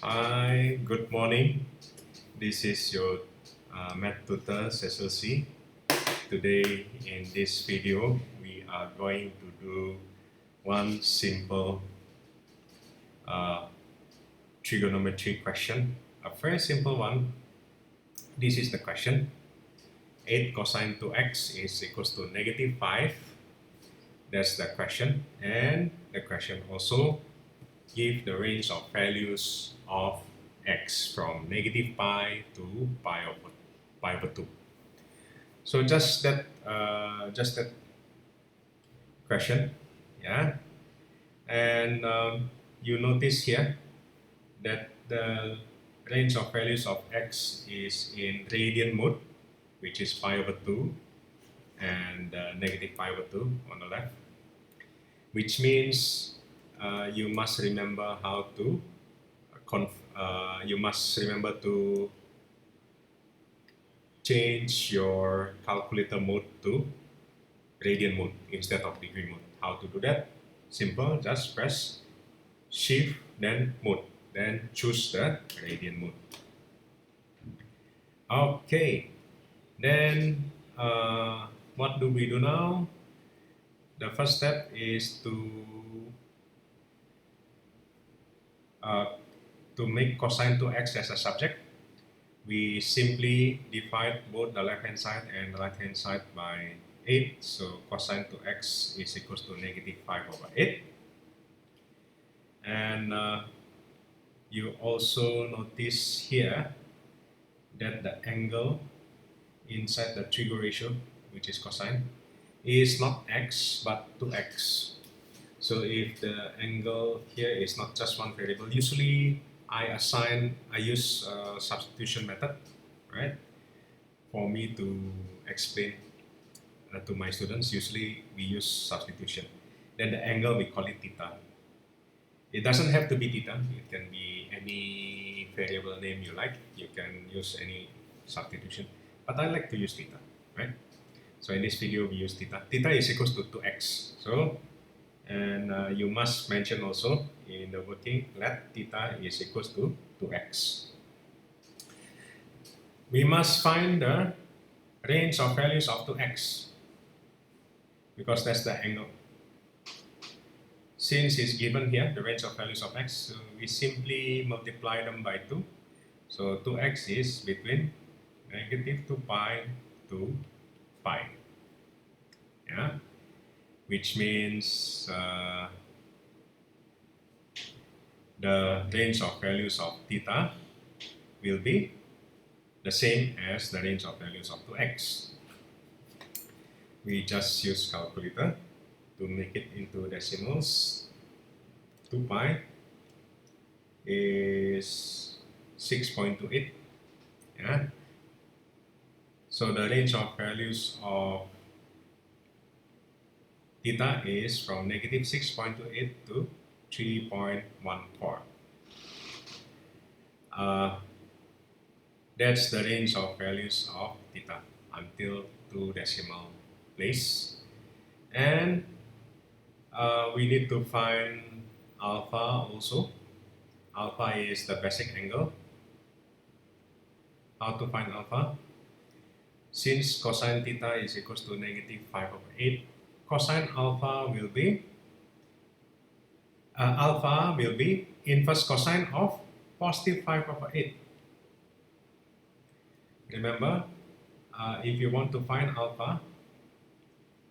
Hi, good morning. This is your math tutor cecilsie. Today in this video, we are going to do one simple uh, trigonometry question. A very simple one. This is the question. 8 cosine 2x is equals to negative 5. That's the question. And the question also give the range of values of x from negative pi to pi over 2. So just that question, yeah. And you notice here that the range of values of x is in radian mode, which is pi over 2 and negative pi over 2 on the left, which means you must remember how to change your calculator mode to radian mode instead of degree mode. How to do that? Simple, just press shift then mode, then choose the radian mode. Okay, then what do we do now? The first step is to make cosine to x as a subject. We simply divide both the left hand side and the right hand side by 8. So cosine to x is equals to negative 5 over 8. And you also notice here that the angle inside the trig ratio, which is cosine, is not x but 2x. So if the angle here is not just one variable, usually I use substitution method, right? For me to explain to my students, usually we use substitution. Then the angle, we call it theta. It doesn't have to be theta. It can be any variable name you like. You can use any substitution. But I like to use theta, right? So in this video, we use theta. Theta is equals to 2x. So, and you must mention also in the working, let theta is equals to 2x. We must find the range of values of 2x because that's the angle. Since it's given here, the range of values of x, so we simply multiply them by 2. So 2x is between negative 2 pi to pi. Yeah, which means the range of values of theta will be the same as the range of values of 2x. We just use calculator to make it into decimals. 2 pi is 6.28. Yeah. So the range of values of theta is from negative 6.28 to 3.14. That's the range of values of theta until 2 decimal place. And we need to find alpha also. Alpha is the basic angle. How to find alpha? Since cosine theta is equals to negative 5 over 8, cosine alpha will be inverse cosine of positive 5 over 8. Remember, if you want to find alpha,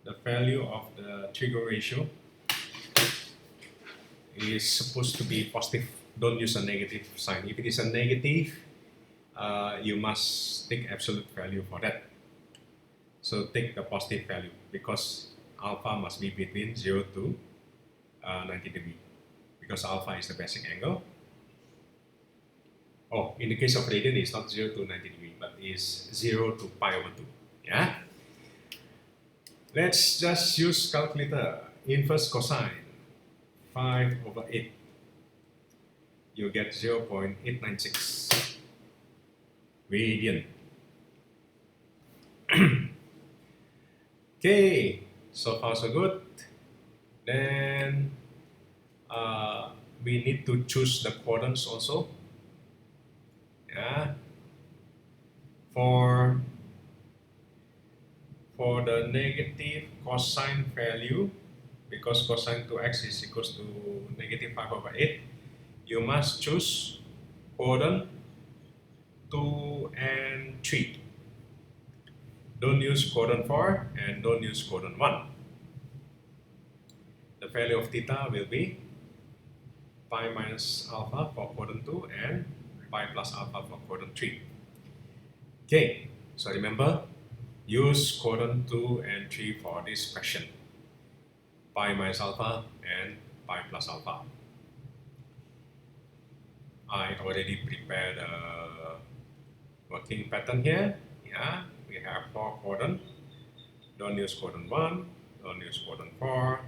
the value of the trig ratio is supposed to be positive. Don't use a negative sign. If it is a negative, you must take absolute value for that. So take the positive value because alpha must be between 0 to 90 degrees because alpha is the basic angle. Oh, in the case of radian, it's not 0 to 90 degrees, but is 0 to pi over 2. Yeah. Let's just use calculator. Inverse cosine 5 over 8. You get 0.896 radian. Okay, so far so good. Then we need to choose the quadrants also. For the negative cosine value, because cosine 2x is equals to negative 5/8, you must choose quadrant 2 and 3. Don't use quadrant 4 and don't use quadrant 1. The value of theta will be pi minus alpha for quadrant 2 and pi plus alpha for quadrant 3. Okay, so remember, use quadrant 2 and 3 for this question. Pi minus alpha and pi plus alpha. I already prepared a working pattern here. Yeah, we have 4 quadrants. Don't use quadrant 1, don't use quadrant 4.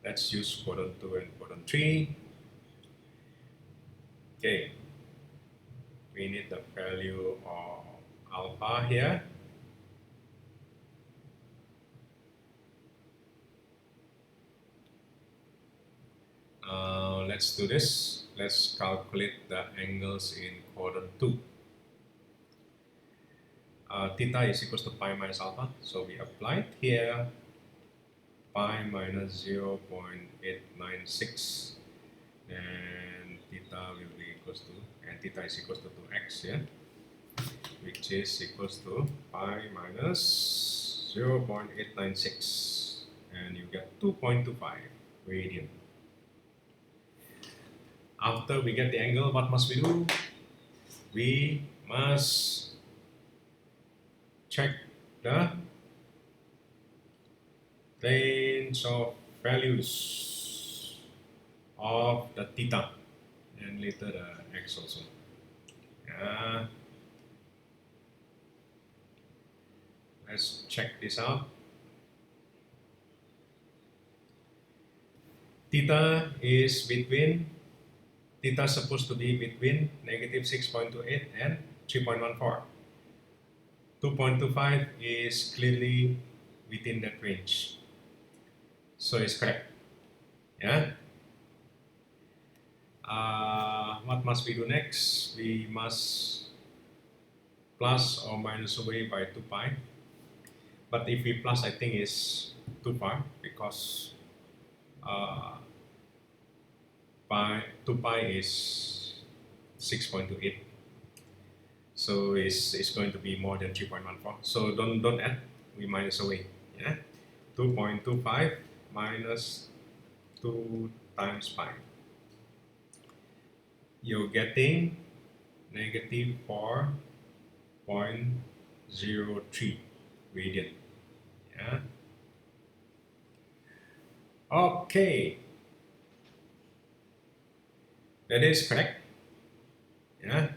Let's use quadrant 2 and quadrant 3. Okay, we need the value of alpha here. Let's do this. Let's calculate the angles in quadrant 2. Theta is equals to pi minus alpha, so we applied here pi minus 0.896, and theta will be equals to, and theta is equals to 2x, yeah, which is equals to pi minus 0.896, and you get 2.25 radian. After we get the angle, what must we do? We must check the range of values of the theta and later the x also. Let's check this out. Theta is supposed to be between negative 6.28 and 3.14. 2.25 is clearly within that range, so it's correct. Yeah. What must we do next? We must plus or minus away by 2 pi. But if we plus, I think it's too far, because 2 pi is 6.28. So it's going to be more than 3.14. So don't add, we minus away. Yeah, 2.25 minus 2 times pi. You're getting negative 4.03 radian. Yeah. Okay. That is correct. Yeah.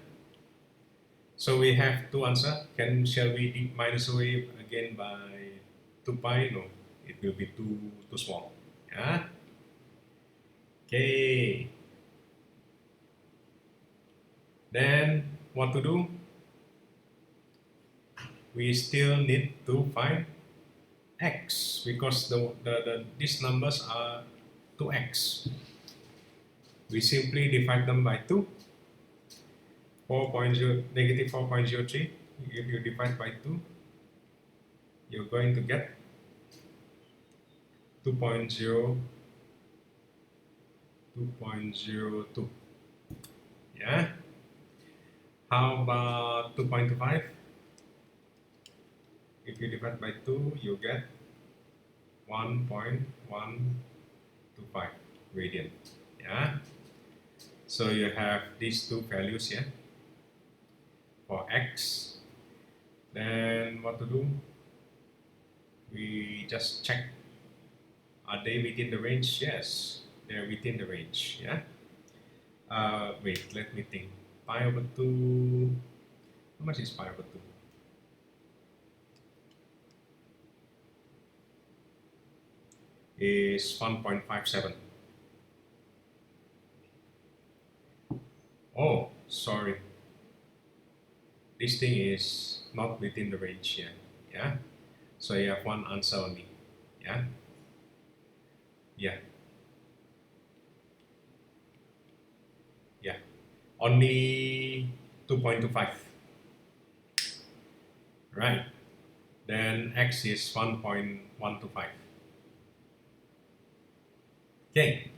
So we have two answers. Shall we minus away again by 2 pi? No, it will be too small. Yeah. Okay. Then what to do? We still need to find x, because these numbers are 2x. We simply divide them by 2. Negative 4.03. If you divide by 2, you're going to get 2.02. Yeah. How about 2.25? If you divide by 2, you get 1.125 radian. Yeah. So you have these two values here for x. Then what to do? We just check, are they within the range? Yes, they're within the range. Yeah. Wait, let me think. Pi over 2. How much is pi over 2? Is 1.57. Oh, sorry. This thing is not within the range here. Yeah. So you have one answer only. Yeah. Yeah. Yeah. Only 2.25. right? Then x is 1.125. Okay,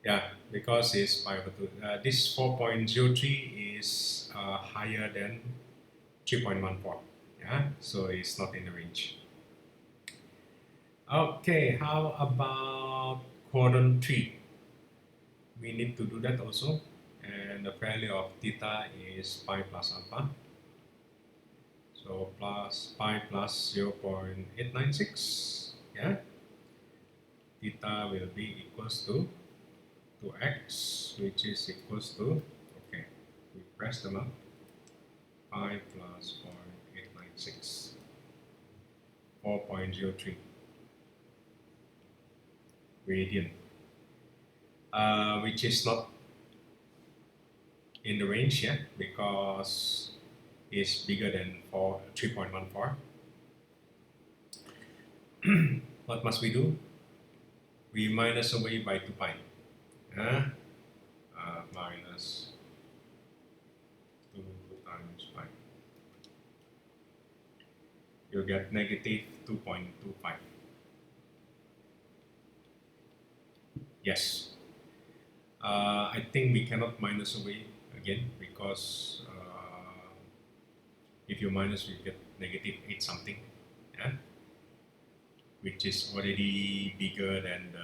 yeah, because it's pi over 2. This 4.03 is higher than 3.14. Yeah, so it's not in the range. Okay, how about quadrant 3? We need to do that also. And the value of theta is pi plus alpha. So plus pi plus 0.896. Yeah, theta will be equals to 2x, which is equals to, okay, we press them up, pi plus 0.896, 4.03 radian, which is not in the range yet because it's bigger than 3.14. What must we do? We minus away by 2 pi. Minus 2 times pi. You get negative 2.25. Yes. I think we cannot minus away again because if you minus, you get negative 8 something, yeah? Which is already bigger than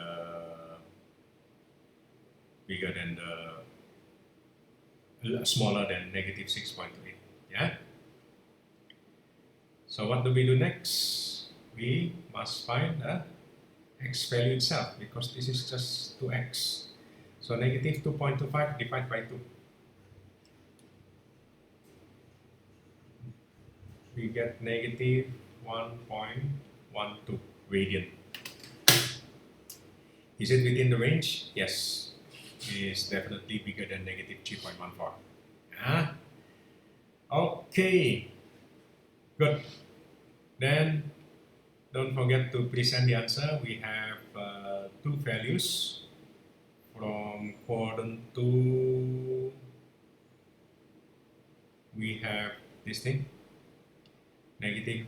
smaller than negative 6.28. Yeah. So what do we do next? We must find the x value itself because this is just 2x. So negative 2.25 divided by 2. We get negative 1.12 radian. Is it within the range? Yes. It is definitely bigger than negative 3.14. Yeah. Okay. Good. Then don't forget to present the answer. We have two values from quadrant 2. We have this thing, negative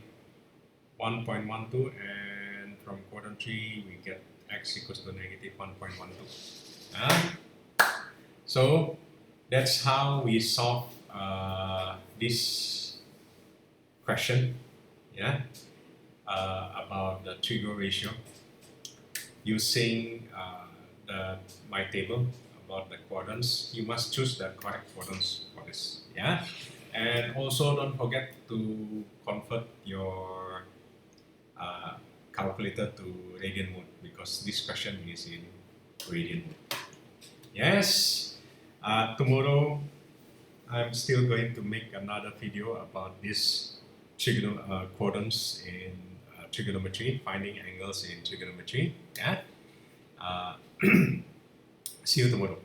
1.12, and from quadrant 3 we get x equals to negative 1.12. So that's how we solve this question, yeah, about the trigo ratio using my table about the quadrants. You must choose the correct quadrants for this, yeah. And also don't forget to convert your calculator to radian mode because this question is in radian mode. Yes. Tomorrow I'm still going to make another video about this quadrants in trigonometry, finding angles in trigonometry. Yeah. See you tomorrow.